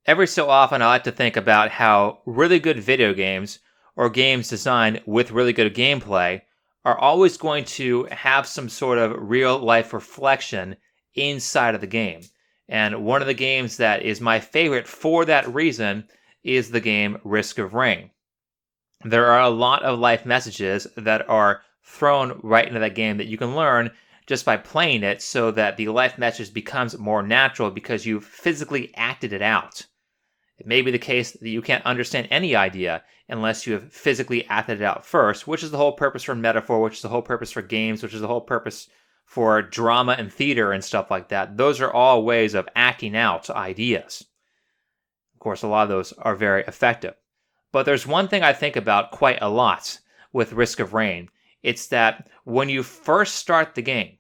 Every so often, I like to think about how really good video games or games designed with really good gameplay are always going to have some sort of real life reflection inside of the game. And one of the games that is my favorite for that reason is the game Risk of Rain. There are a lot of life messages that are thrown right into that game that you can learn just by playing it so that the life message becomes more natural because you've physically acted it out. It may be the case that you can't understand any idea unless you have physically acted it out first, which is the whole purpose for metaphor, which is the whole purpose for games, which is the whole purpose for drama and theater and stuff like that. Those are all ways of acting out ideas. Of course, a lot of those are very effective. But there's one thing I think about quite a lot with Risk of Rain. It's that when you first start the game,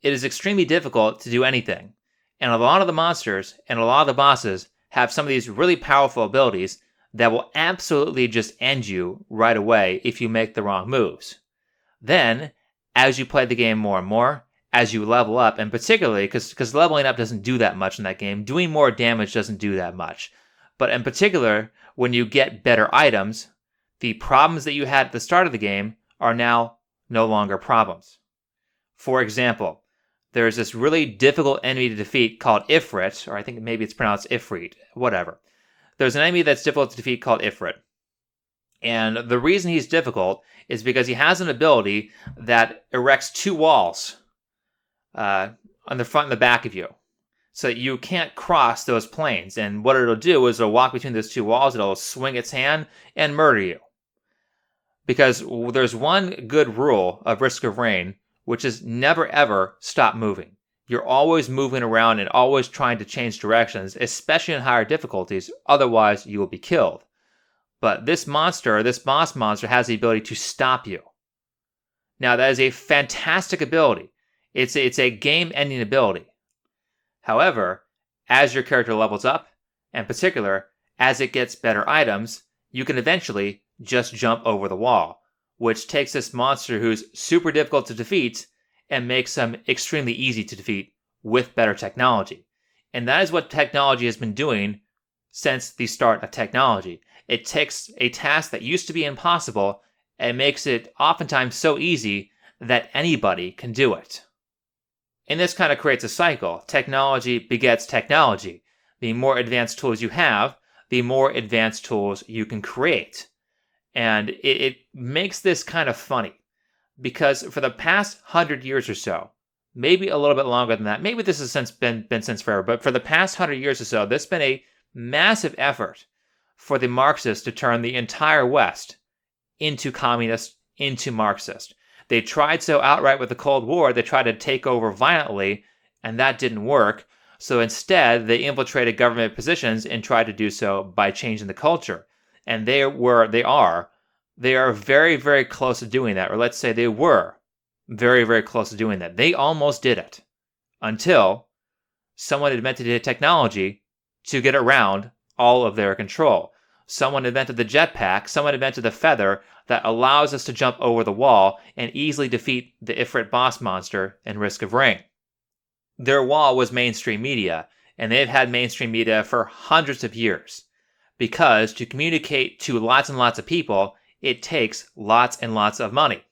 it is extremely difficult to do anything. And a lot of the monsters and a lot of the bosses have some of these really powerful abilities that will absolutely just end you right away if you make the wrong moves. Then, as you play the game more and more, as you level up, and particularly because leveling up doesn't do that much in that game, doing more damage doesn't do that much. But in particular, when you get better items, the problems that you had at the start of the game are now no longer problems. For example, there's this really difficult enemy to defeat called Ifrit, or I think maybe it's pronounced Ifrit, whatever. There's an enemy that's difficult to defeat called Ifrit. And the reason he's difficult is because he has an ability that erects two walls on the front and the back of you. So that you can't cross those planes. And what it'll do is it'll walk between those two walls, it'll swing its hand and murder you. Because there's one good rule of Risk of Rain, which is never ever stop moving. You're always moving around and always trying to change directions, especially in higher difficulties, otherwise you will be killed. But this boss monster, has the ability to stop you. Now that is a fantastic ability. It's a game-ending ability. However, as your character levels up, and in particular, as it gets better items, you can eventually just jump over the wall, which takes this monster who's super difficult to defeat and makes him extremely easy to defeat with better technology. And that is what technology has been doing since the start of technology. It takes a task that used to be impossible and makes it oftentimes so easy that anybody can do it. And this kind of creates a cycle. Technology begets technology. The more advanced tools you have, the more advanced tools you can create. And it makes this kind of funny. Because for the past 100 years or so, maybe a little bit longer than that, maybe this has been since forever, but for the past 100 years or so, there's been a massive effort for the Marxists to turn the entire West into communist, into Marxist. They tried so outright with the Cold War, they tried to take over violently, and that didn't work. So instead, they infiltrated government positions and tried to do so by changing the culture. And they are very, very close to doing that. Or let's say they were very, very close to doing that. They almost did it until someone invented a technology to get around all of their control. Someone invented the jetpack, someone invented the feather that allows us to jump over the wall and easily defeat the Ifrit boss monster in Risk of Rain. Their wall was mainstream media, and they've had mainstream media for hundreds of years. Because to communicate to lots and lots of people, it takes lots and lots of money.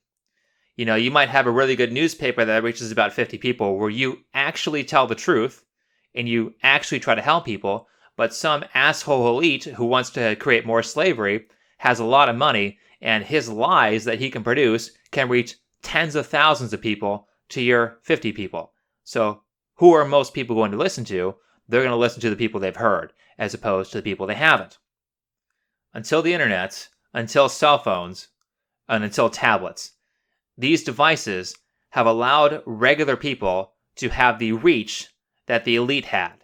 You know, you might have a really good newspaper that reaches about 50 people where you actually tell the truth and you actually try to help people, but some asshole elite who wants to create more slavery has a lot of money, and his lies that he can produce can reach tens of thousands of people to your 50 people. So who are most people going to listen to? They're going to listen to the people they've heard, as opposed to the people they haven't. Until the internet, until cell phones, and until tablets, these devices have allowed regular people to have the reach that the elite had.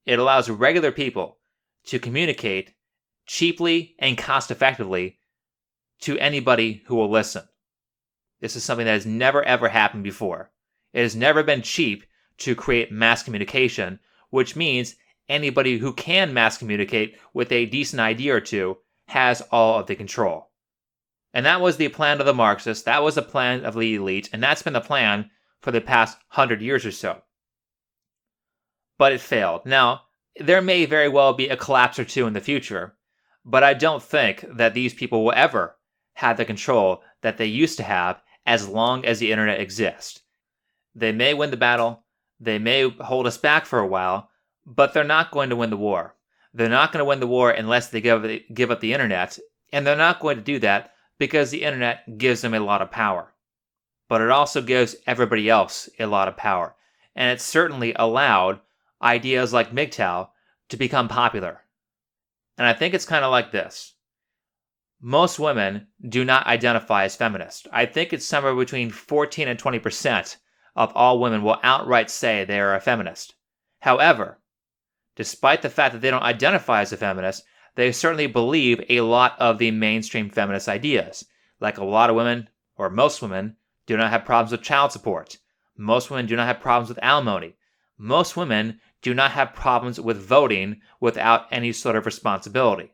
It allows regular people to communicate cheaply and cost effectively to anybody who will listen. This is something that has never ever happened before. It has never been cheap to create mass communication, which means anybody who can mass communicate with a decent idea or two has all of the control. And that was the plan of the Marxists, that was the plan of the elite, and that's been the plan for the past 100 years or so. But it failed. Now, There may very well be a collapse or two in the future, but I don't think that these people will ever have the control that they used to have as long as the internet exists. They may win the battle, they may hold us back for a while, but they're not going to win the war. They're not going to win the war unless they give up the internet, and they're not going to do that because the internet gives them a lot of power. But it also gives everybody else a lot of power, and it's certainly allowed ideas like MGTOW to become popular. And I think it's kind of like this. Most women do not identify as feminist. I think it's somewhere between 14 and 20% of all women will outright say they are a feminist. However, despite the fact that they don't identify as a feminist, they certainly believe a lot of the mainstream feminist ideas. Like a lot of women, or most women, do not have problems with child support. Most women do not have problems with alimony. Most women do not have problems with voting without any sort of responsibility.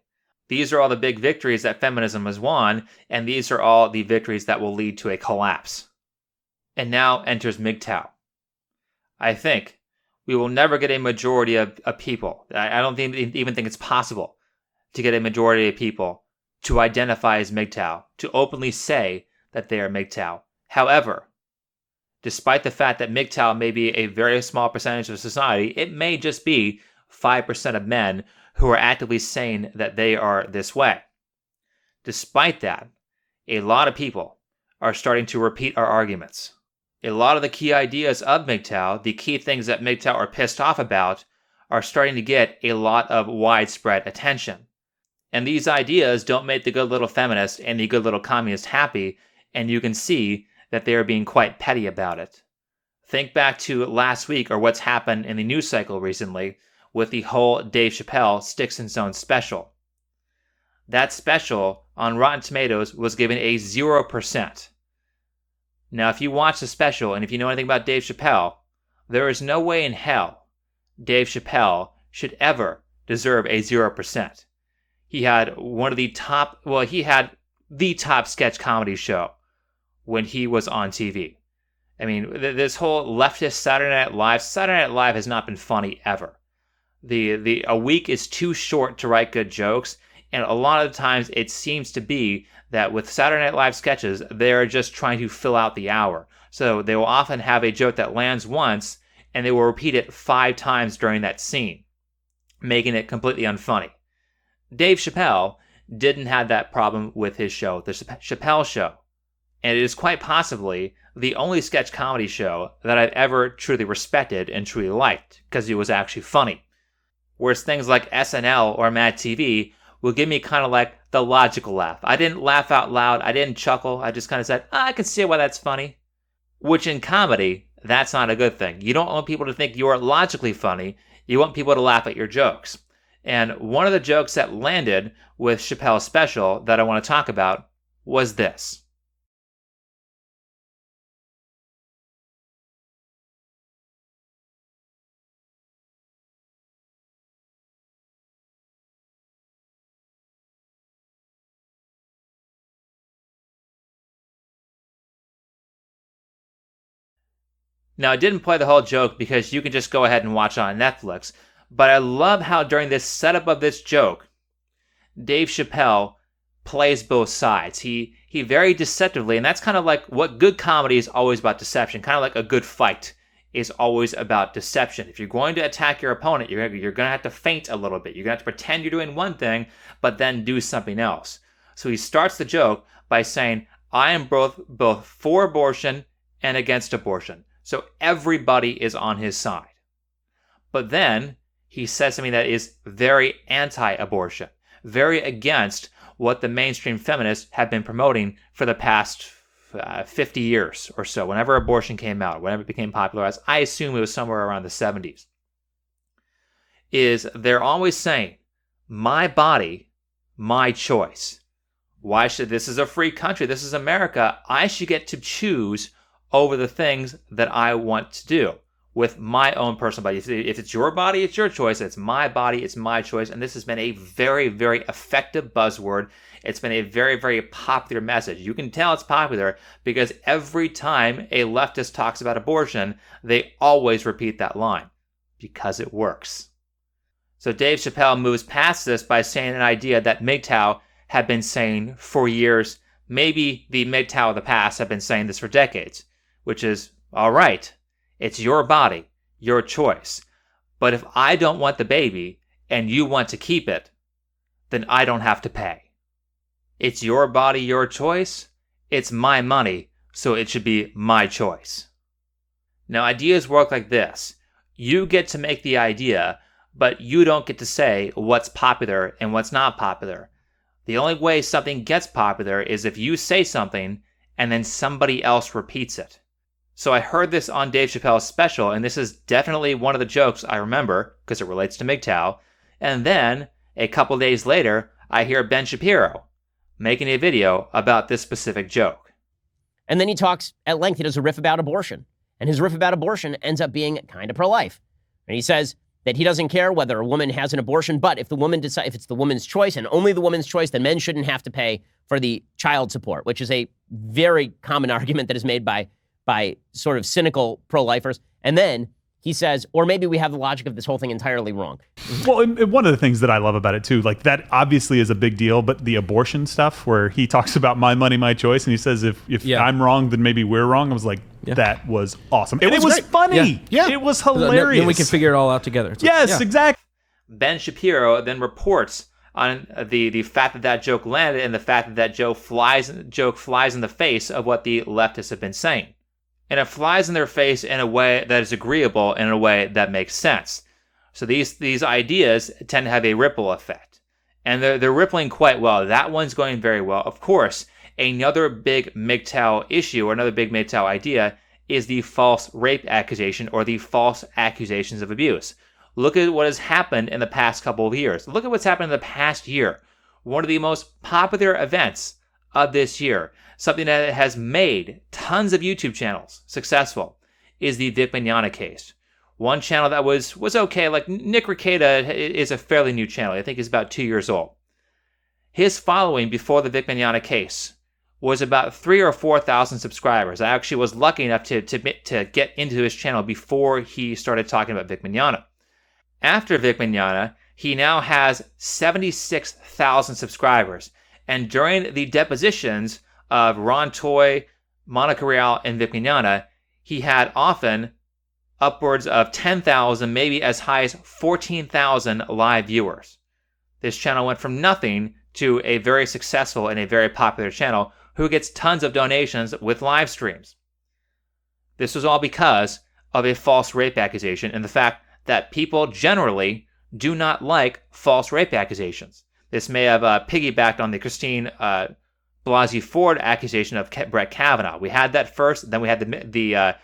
These are all the big victories that feminism has won, and these are all the victories that will lead to a collapse. And now enters MGTOW. I think we will never get a majority of people. I don't even think it's possible to get a majority of people to identify as MGTOW, to openly say that they are MGTOW. However, despite the fact that MGTOW may be a very small percentage of society, it may just be 5% of men who are actively saying that they are this way. Despite that, a lot of people are starting to repeat our arguments. A lot of the key ideas of MGTOW, the key things that MGTOW are pissed off about, are starting to get a lot of widespread attention. And these ideas don't make the good little feminist and the good little communist happy, and you can see that they are being quite petty about it. Think back to last week or what's happened in the news cycle recently with the whole Dave Chappelle Sticks and Stones special. That special on Rotten Tomatoes was given a 0%. Now, if you watch the special and if you know anything about Dave Chappelle, there is no way in hell Dave Chappelle should ever deserve a 0%. He had he had the top sketch comedy show when he was on TV. I mean, this whole leftist Saturday Night Live has not been funny ever. A week is too short to write good jokes, and a lot of the times it seems to be that with Saturday Night Live sketches, they're just trying to fill out the hour. So they will often have a joke that lands once, and they will repeat it 5 times during that scene, making it completely unfunny. Dave Chappelle didn't have that problem with his show, The Chappelle Show. And it is quite possibly the only sketch comedy show that I've ever truly respected and truly liked, because it was actually funny. Whereas things like SNL or Mad TV will give me kind of like the logical laugh. I didn't laugh out loud, I didn't chuckle, I just kind of said, I can see why that's funny. Which in comedy, that's not a good thing. You don't want people to think you're logically funny, you want people to laugh at your jokes. And one of the jokes that landed with Chappelle's special that I want to talk about was this. Now, I didn't play the whole joke because you can just go ahead and watch it on Netflix, but I love how during this setup of this joke, Dave Chappelle plays both sides. He very deceptively, and that's kind of like what good comedy is always about, deception. Kind of like a good fight is always about deception. If you're going to attack your opponent, you're going to have to feint a little bit. You're going to have to pretend you're doing one thing, but then do something else. So he starts the joke by saying, I am both for abortion and against abortion. So everybody is on his side. But then he says something that is very anti-abortion, very against what the mainstream feminists have been promoting for the past 50 years or so, whenever abortion came out, whenever it became popularized. I assume it was somewhere around the 70s. Is they're always saying, my body, my choice. This is a free country, this is America, I should get to choose over the things that I want to do with my own personal body. If it's your body, it's your choice. It's my body, it's my choice. And this has been a very, very effective buzzword. It's been a very, very popular message. You can tell it's popular because every time a leftist talks about abortion, they always repeat that line because it works. So Dave Chappelle moves past this by saying an idea that MGTOW had been saying for years. Maybe the MGTOW of the past have been saying this for decades, which is, all right, it's your body, your choice. But if I don't want the baby and you want to keep it, then I don't have to pay. It's your body, your choice. It's my money, so it should be my choice. Now, ideas work like this. You get to make the idea, but you don't get to say what's popular and what's not popular. The only way something gets popular is if you say something and then somebody else repeats it. So I heard this on Dave Chappelle's special, and this is definitely one of the jokes I remember because it relates to MGTOW. And then, a couple days later, I hear Ben Shapiro making a video about this specific joke. And then he talks at length. He does a riff about abortion. And his riff about abortion ends up being kind of pro-life. And he says that he doesn't care whether a woman has an abortion, but if it's the woman's choice and only the woman's choice, then men shouldn't have to pay for the child support, which is a very common argument that is made by sort of cynical pro-lifers. And then he says, or maybe we have the logic of this whole thing entirely wrong. Well, and one of the things that I love about it too, like that obviously is a big deal, but the abortion stuff where he talks about my money, my choice, and he says if I'm wrong, then maybe we're wrong. I was like, that was awesome. And it was funny. Yeah. It was hilarious. Then we can figure it all out together. Exactly. Ben Shapiro then reports on the fact that joke landed and the fact that joke flies in the face of what the leftists have been saying. And it flies in their face in a way that is agreeable and in a way that makes sense. So these ideas tend to have a ripple effect. And they're rippling quite well. That one's going very well. Of course, another big MGTOW issue or another big MGTOW idea is the false rape accusation or the false accusations of abuse. Look at what has happened in the past couple of years. Look at what's happened in the past year. One of the most popular events of this year, something that has made tons of YouTube channels successful, is the Vic Mignogna case. One channel that was okay, like Nick Rekieta is a fairly new channel. I think he's about 2 years old. His following before the Vic Mignogna case was about 3,000 or 4,000 subscribers. I actually was lucky enough to get into his channel before he started talking about Vic Mignogna. After Vic Mignogna, he now has 76,000 subscribers. And during the depositions of Ron Toy, Monica Real, and Vic Mignogna, he had often upwards of 10,000, maybe as high as 14,000 live viewers. This channel went from nothing to a very successful and a very popular channel who gets tons of donations with live streams. This was all because of a false rape accusation and the fact that people generally do not like false rape accusations. This may have piggybacked on the Christine Blasey Ford accusation of Brett Kavanaugh. We had that first, then we had the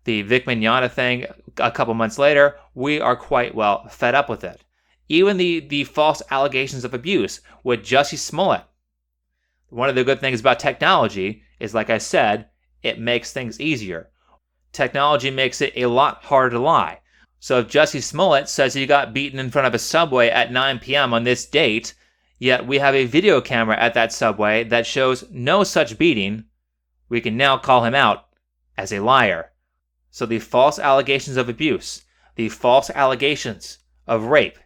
Vic Mignogna thing a couple months later. We are quite well fed up with it. Even the false allegations of abuse with Jussie Smollett. One of the good things about technology is, like I said, it makes things easier. Technology makes it a lot harder to lie. So if Jussie Smollett says he got beaten in front of a subway at 9 p.m. on this date, yet we have a video camera at that subway that shows no such beating, we can now call him out as a liar. So the false allegations of abuse, the false allegations of rape,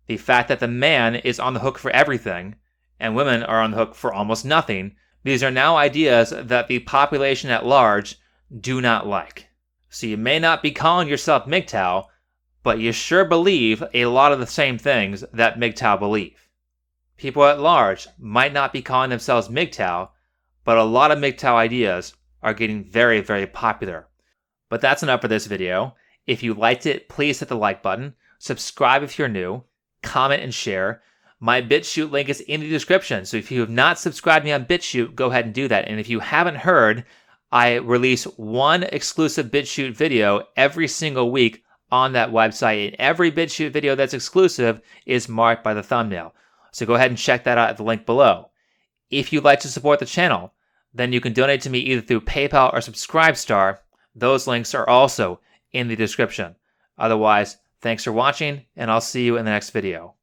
the fact that the man is on the hook for everything and women are on the hook for almost nothing, these are now ideas that the population at large do not like. So you may not be calling yourself MGTOW, but you sure believe a lot of the same things that MGTOW believe. People at large might not be calling themselves MGTOW, but a lot of MGTOW ideas are getting very, very popular. But that's enough for this video. If you liked it, please hit the like button, subscribe if you're new, comment and share. My Bitchute link is in the description, so if you have not subscribed to me on Bitchute, go ahead and do that. And if you haven't heard, I release one exclusive Bitchute video every single week on that website, and every Bitchute video that's exclusive is marked by the thumbnail. So go ahead and check that out at the link below. If you'd like to support the channel, then you can donate to me either through PayPal or Subscribestar. Those links are also in the description. Otherwise, thanks for watching, and I'll see you in the next video.